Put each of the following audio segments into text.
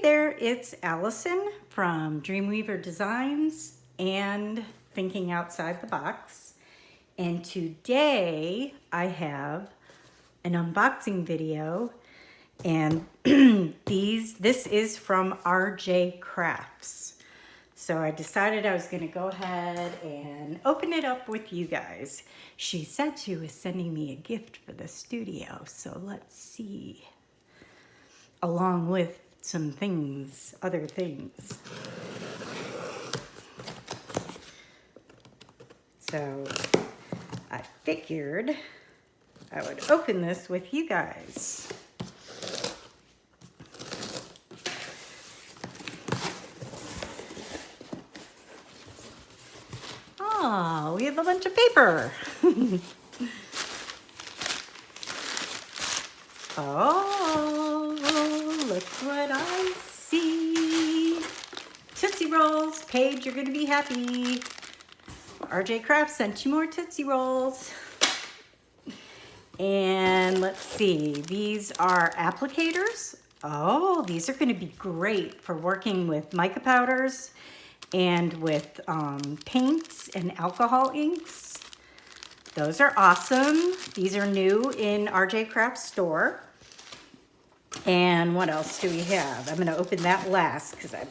there, it's Allison from Dreamweaver Designs and Thinking Outside the Box. And today I have an unboxing video, and this is from RJCrafts. So I decided I was going to go ahead and open it up with you guys. She said she was sending me a gift for the studio, so let's see. Along with some things, other things. So I figured I would open this with you guys. Oh, we have a bunch of paper. Oh, look what I see. Tootsie Rolls. Paige, you're going to be happy. RJCrafts sent you more Tootsie Rolls. And let's see. These are applicators. Oh, these are going to be great for working with mica powders and with paints and alcohol inks. Those are awesome. These are new in RJCrafts store. And what else do we have? I'm going to open that last because I'm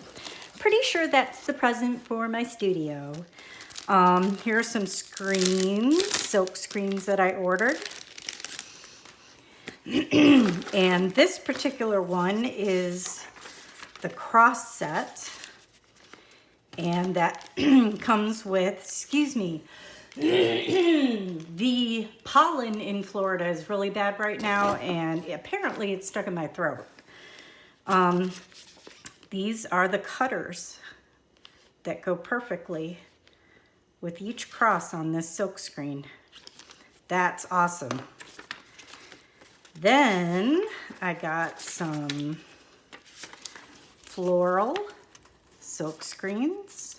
pretty sure that's the present for my studio. Here are some screens, silk screens that I ordered. And this particular one is the cross set. And that comes with, excuse me, the pollen in Florida is really bad right now, and apparently it's stuck in my throat. These are the cutters that go perfectly with each cross on this silk screen. That's awesome. Then I got some Floral silk screens.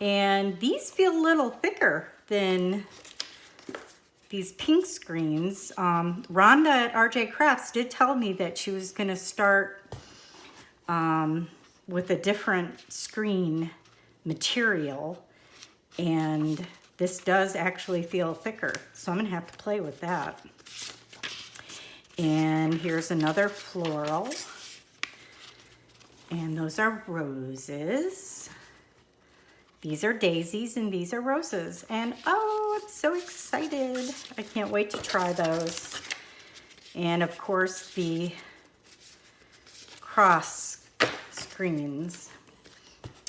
And these feel a little thicker than these pink screens. Rhonda at RJCrafts did tell me that she was going to start with a different screen material. And this does actually feel thicker. So I'm going to have to play with that. And here's another floral. And those are roses. These are daisies and these are roses. And oh, I'm so excited. I can't wait to try those. And of course the cross screens.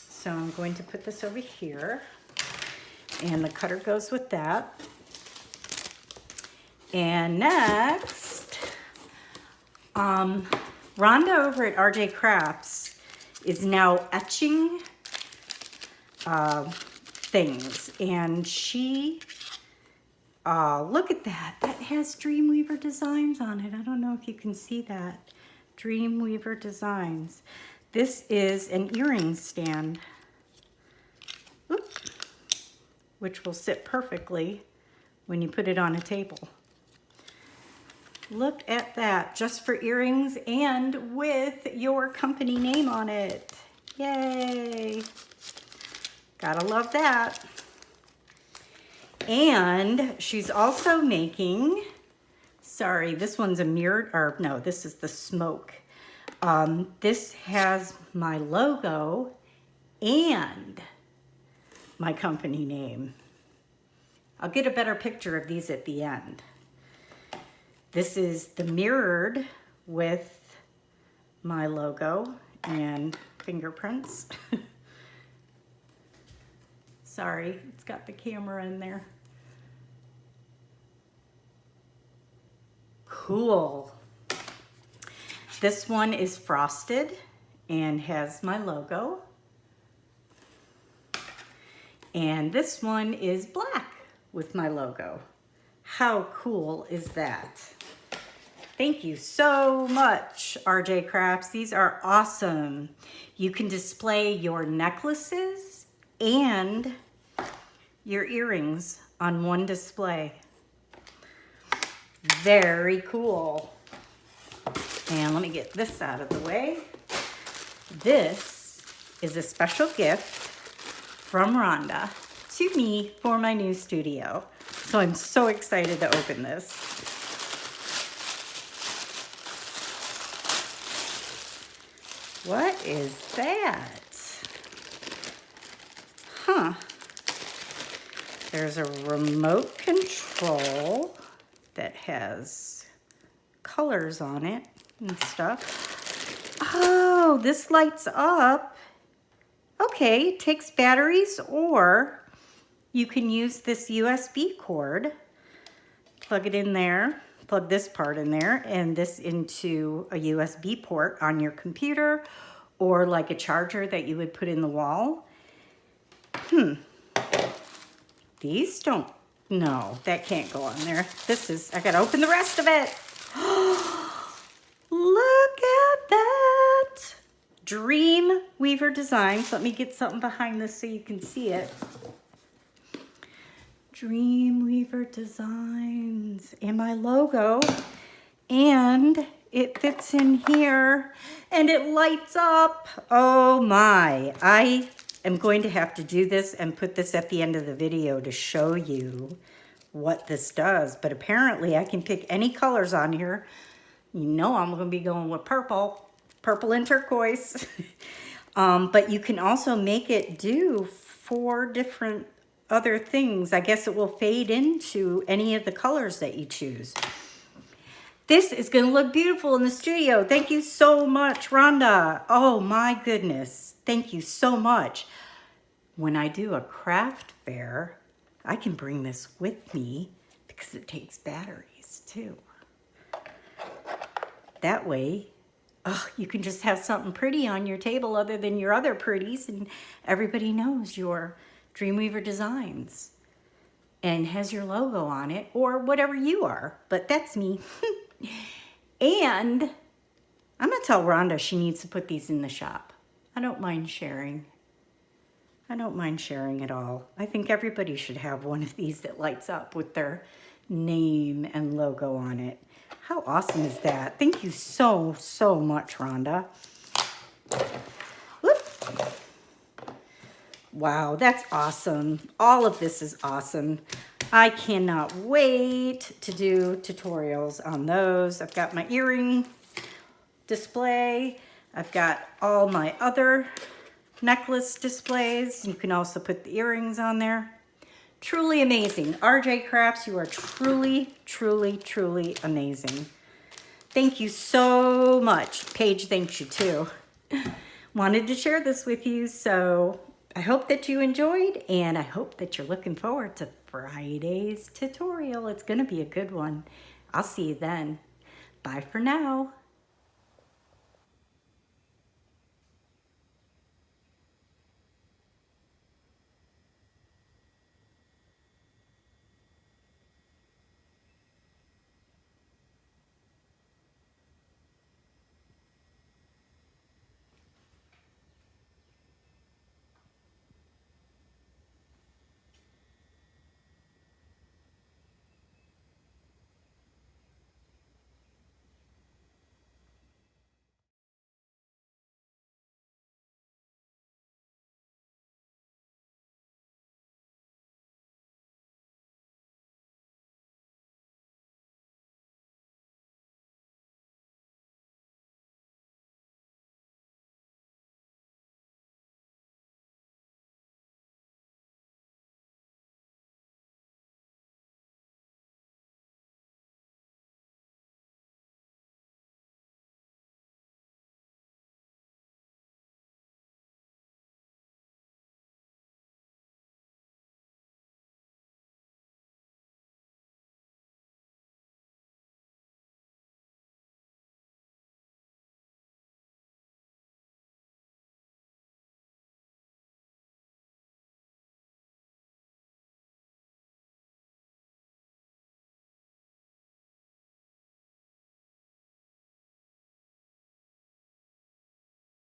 So I'm going to put this over here. And the cutter goes with that. And next, Rhonda over at RJCrafts is now etching things, and she look at that, has Dreamweaver Designs on it. I don't know if you can see that. Dreamweaver Designs. This is an earring stand. Oop, which will sit perfectly when you put it on a table. Look at that, just for earrings and with your company name on it. Yay. Gotta love that. And she's also making, sorry, this one's a mirrored, or no, this is the smoke. This has my logo and my company name. I'll get a better picture of these at the end. This is the mirrored with my logo and fingerprints. Sorry, it's got the camera in there. Cool. This one is frosted and has my logo. And this one is black with my logo. How cool is that? Thank you so much, RJCrafts. These are awesome. You can display your necklaces and your earrings on one display. Very cool. And let me get this out of the way. This is a special gift from Rhonda to me for my new studio. So I'm so excited to open this. What is that? Huh. There's a remote control that has colors on it and stuff. Oh, this lights up. Okay, it takes batteries, or you can use this USB cord. Plug it in there, plug this part in there, and this into a USB port on your computer, or like a charger that you would put in the wall. These don't, no, that can't go on there. This is, I gotta open the rest of it. Look at that. Dreamweaver Designs. Let me get something behind this so you can see it. Dreamweaver Designs and my logo. And it fits in here and it lights up. Oh my, I am going to have to do this and put this at the end of the video to show you what this does. But apparently I can pick any colors on here. You know I'm going to be going with purple and turquoise. But you can also make it do 4 different other things. I guess it will fade into any of the colors that you choose. This is going to look beautiful in the studio. Thank you so much, Rhonda. Oh my goodness. Thank you so much. When I do a craft fair, I can bring this with me because it takes batteries too. That way, you can just have something pretty on your table other than your other pretties, and everybody knows your Dreamweaver Designs and has your logo on it, or whatever you are, but that's me. And I'm gonna tell Rhonda she needs to put these in the shop. I don't mind sharing. I don't mind sharing at all. I think everybody should have one of these that lights up with their name and logo on it. How awesome is that? Thank you so, so much, Rhonda. Whoop. Wow, that's awesome. All of this is awesome. I cannot wait to do tutorials on those. I've got my earring display. I've got all my other necklace displays. You can also put the earrings on there. Truly amazing. RJ Crafts, you are truly, truly, truly amazing. Thank you so much. Paige thanks you too. Wanted to share this with you, so I hope that you enjoyed, and I hope that you're looking forward to Friday's tutorial. It's going to be a good one. I'll see you then. Bye for now.